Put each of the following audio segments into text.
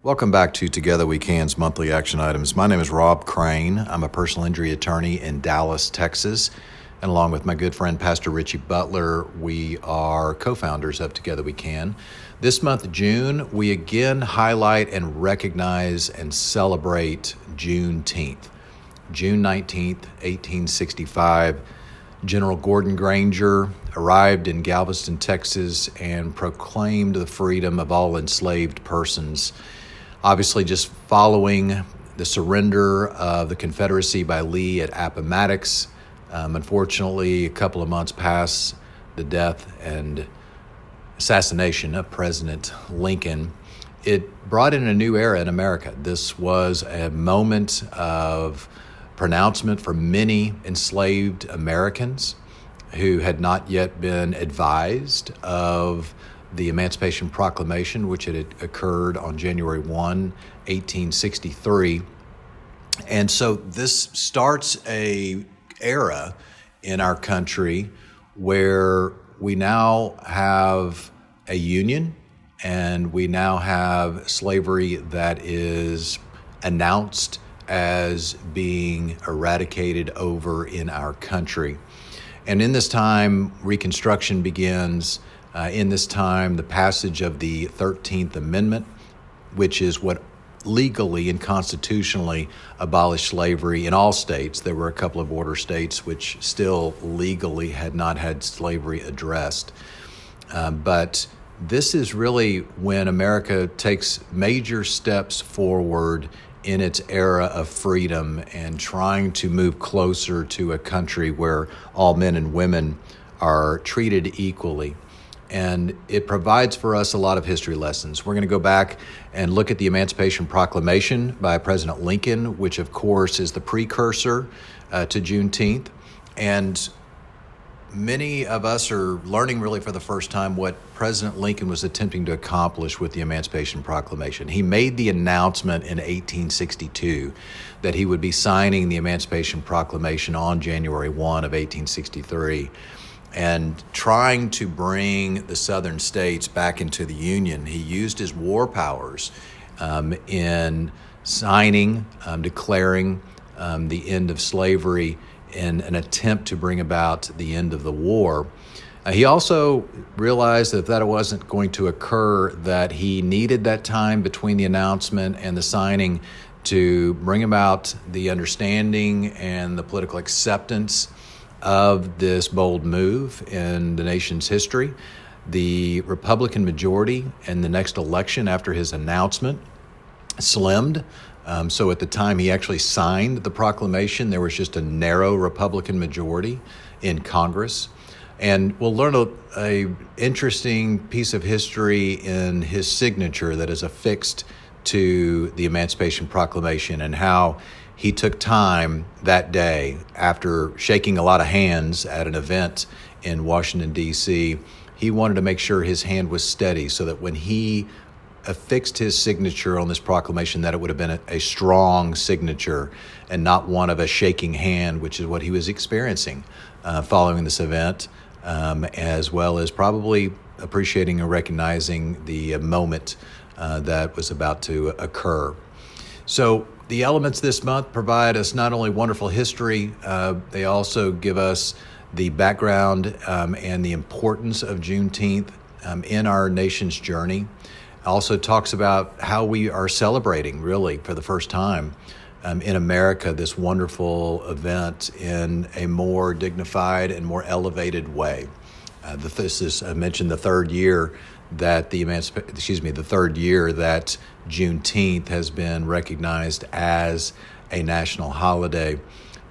Welcome back to Together We Can's monthly action items. My name is Rob Crane. I'm a personal injury attorney in Dallas, Texas. And along with my good friend, Pastor Richie Butler, we are co-founders of Together We Can. This month, June, we again highlight and recognize and celebrate Juneteenth. June 19th, 1865, General Gordon Granger arrived in Galveston, Texas, and proclaimed the freedom of all enslaved persons. Obviously, just following the surrender of the Confederacy by Lee at Appomattox. Unfortunately, a couple of months past the death and assassination of President Lincoln, it brought in a new era in America. This was a moment of pronouncement for many enslaved Americans who had not yet been advised of the Emancipation Proclamation, which had occurred on January 1, 1863. And so this starts a era in our country where we now have a union and we now have slavery that is announced as being eradicated over in our country. And in this time, Reconstruction begins. In this time, the passage of the 13th Amendment, which is what legally and constitutionally abolished slavery in all states. There were a couple of border states which still legally had not had slavery addressed. But this is really when America takes major steps forward in its era of freedom and trying to move closer to a country where all men and women are treated equally. And it provides for us a lot of history lessons. We're going to go back and look at the Emancipation Proclamation by President Lincoln, which of course is the precursor to Juneteenth. And many of us are learning really for the first time what President Lincoln was attempting to accomplish with the Emancipation Proclamation. He made the announcement in 1862 that he would be signing the Emancipation Proclamation on January 1 of 1863. And trying to bring the southern states back into the Union, he used his war powers in signing, declaring the end of slavery in an attempt to bring about the end of the war. He also realized that if that wasn't going to occur, that he needed that time between the announcement and the signing to bring about the understanding and the political acceptance of this bold move in the nation's history. The Republican majority in the next election after his announcement slimmed. So at the time he actually signed the proclamation, there was just a narrow Republican majority in Congress. And we'll learn a interesting piece of history in his signature that is affixed to the Emancipation Proclamation and how he took time that day after shaking a lot of hands at an event in Washington, D.C. He wanted to make sure his hand was steady so that when he affixed his signature on this proclamation, that it would have been a strong signature and not one of a shaking hand, which is what he was experiencing following this event, as well as probably appreciating and recognizing the moment that was about to occur. So the elements this month provide us not only wonderful history, they also give us the background and the importance of Juneteenth in our nation's journey. Also talks about how we are celebrating, really, for the first time in America, this wonderful event in a more dignified and more elevated way. This is, I mentioned, the third year that the third year that Juneteenth has been recognized as a national holiday,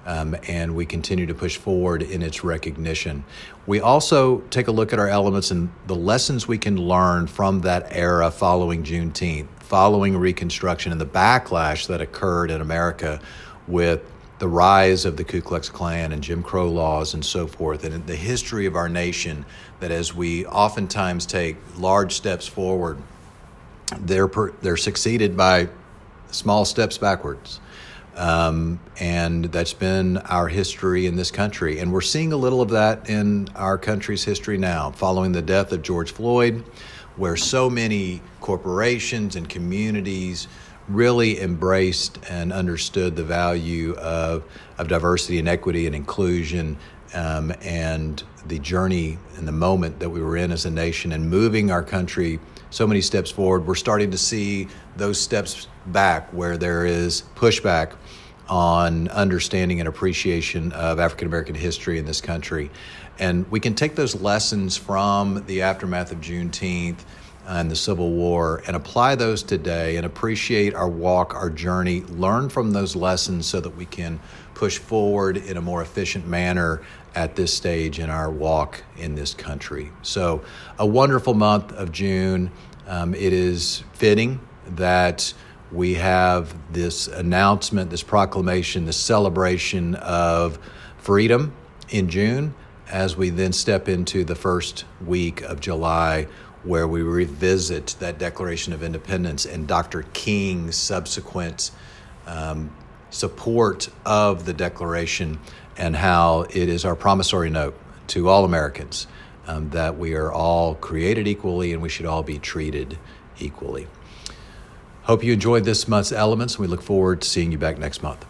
and we continue to push forward in its recognition. We also take a look at our elements and the lessons we can learn from that era following Juneteenth, following Reconstruction, and the backlash that occurred in America with the rise of the Ku Klux Klan and Jim Crow laws and so forth, and the history of our nation, that as we oftentimes take large steps forward, they're succeeded by small steps backwards. And that's been our history in this country. And we're seeing a little of that in our country's history now, following the death of George Floyd, where so many corporations and communities really embraced and understood the value of diversity and equity and inclusion, and the journey and the moment that we were in as a nation and moving our country so many steps forward. We're starting to see those steps back where there is pushback on understanding and appreciation of African American history in this country. And we can take those lessons from the aftermath of Juneteenth and the Civil War and apply those today and appreciate our walk, our journey, learn from those lessons so that we can push forward in a more efficient manner at this stage in our walk in this country. So a wonderful month of June. It is fitting that we have this announcement, this proclamation, this celebration of freedom in June as we then step into the first week of July, where we revisit that Declaration of Independence and Dr. King's subsequent support of the Declaration, and how it is our promissory note to all Americans that we are all created equally and we should all be treated equally. Hope you enjoyed this month's Elements. We look forward to seeing you back next month.